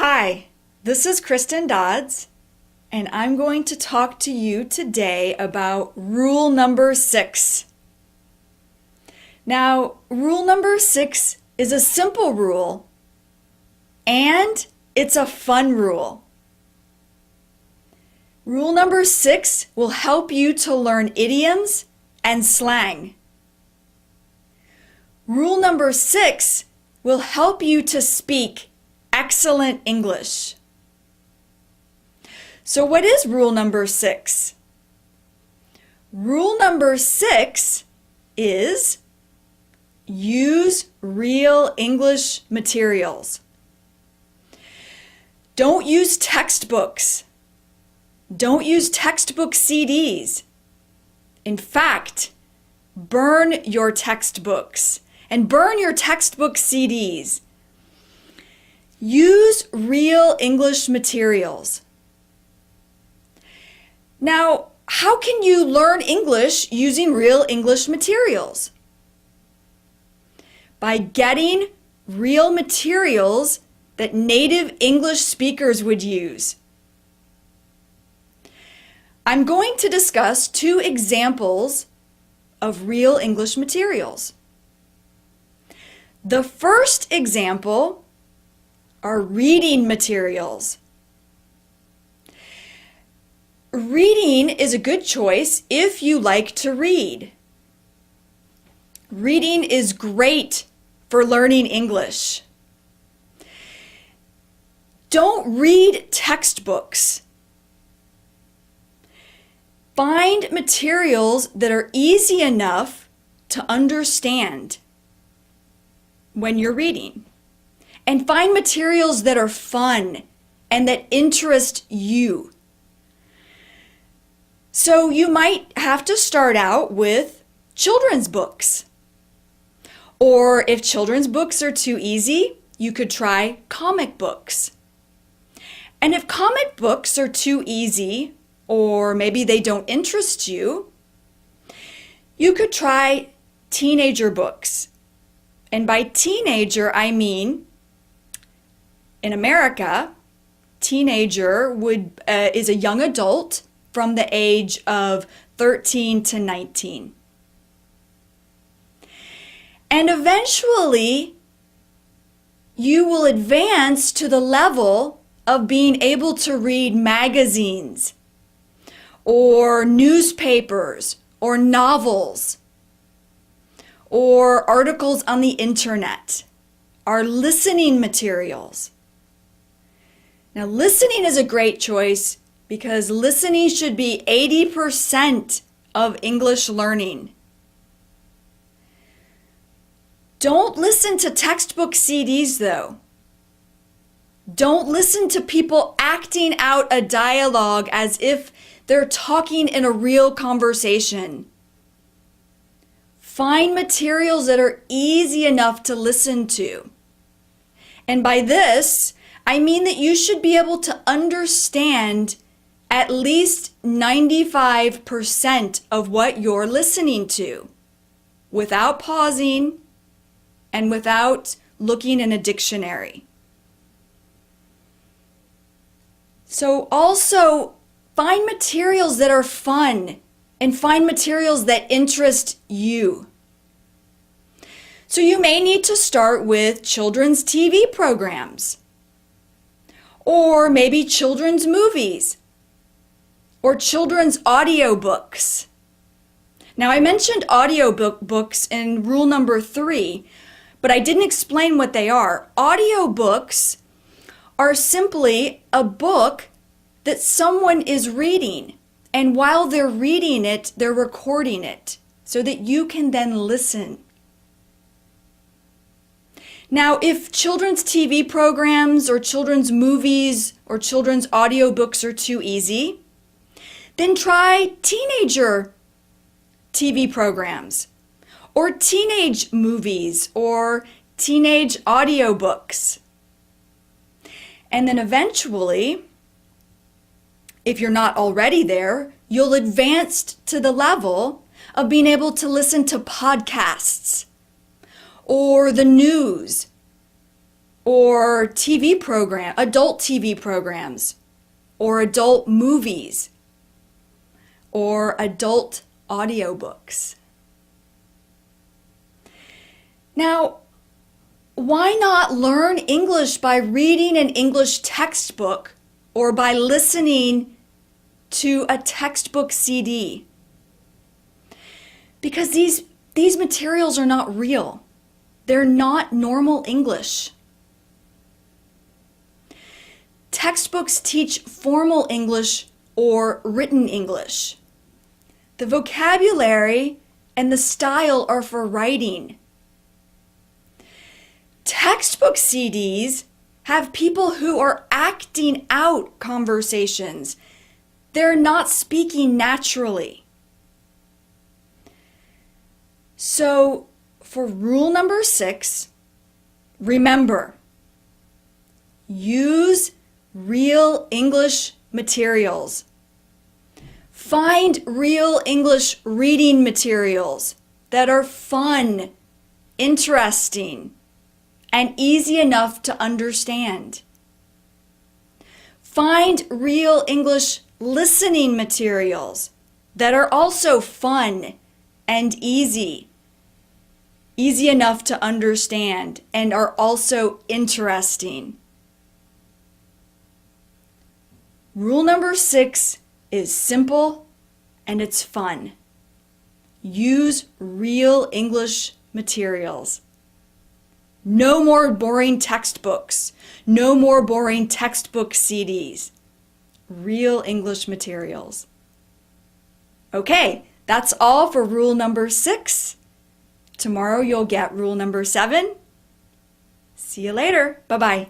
Hi, this is Kristen Dodds, and I'm going to talk to you today about rule number 6. Now, rule number 6 is a simple rule, and it's a fun rule. Rule number 6 will help you to learn idioms and slang. Rule number 6 will help you to speak excellent English. So what is rule number 6? Rule number 6 is use real English materials. Don't use textbooks. Don't use textbook CDs. In fact, burn your textbooks and burn your textbook CDs. Use real English materials. Now, how can you learn English using real English materials? By getting real materials that native English speakers would use. I'm going to discuss 2 examples of real English materials. The first example are reading materials. Reading is a good choice if you like to read. Reading is great for learning English. Don't read textbooks. Find materials that are easy enough to understand when you're reading. And find materials that are fun and that interest you. So you might have to start out with children's books. Or if children's books are too easy, you could try comic books. And if comic books are too easy, or maybe they don't interest you, you could try teenager books. And by teenager, I mean, in America, teenager is a young adult from the age of 13 to 19. And eventually, you will advance to the level of being able to read magazines or newspapers or novels or articles on the internet, or listening materials. Now, listening is a great choice because listening should be 80% of English learning. Don't listen to textbook CDs, though. Don't listen to people acting out a dialogue as if they're talking in a real conversation. Find materials that are easy enough to listen to. And by this, I mean that you should be able to understand at least 95% of what you're listening to without pausing and without looking in a dictionary. So also find materials that are fun and find materials that interest you. So you may need to start with children's TV programs, or maybe children's movies, or children's audiobooks. Now, I mentioned audiobooks in rule number 3, but I didn't explain what they are. Audiobooks are simply a book that someone is reading, and while they're reading it, they're recording it so that you can then listen. Now, if children's TV programs or children's movies or children's audiobooks are too easy, then try teenager TV programs or teenage movies or teenage audiobooks. And then eventually, if you're not already there, you'll advance to the level of being able to listen to podcasts or the news or adult TV programs, or adult movies, or adult audiobooks. Now, why not learn English by reading an English textbook or by listening to a textbook CD? Because these materials are not real. They're not normal English. Textbooks teach formal English or written English. The vocabulary and the style are for writing. Textbook CDs have people who are acting out conversations. They're not speaking naturally. So, for rule number 6, remember, use real English materials. Find real English reading materials that are fun, interesting, and easy enough to understand. Find real English listening materials that are also fun and easy enough to understand, and are also interesting. Rule number 6 is simple and it's fun. Use real English materials. No more boring textbooks. No more boring textbook CDs. Real English materials. Okay, that's all for rule number 6. Tomorrow you'll get rule number 7. See you later. Bye-bye.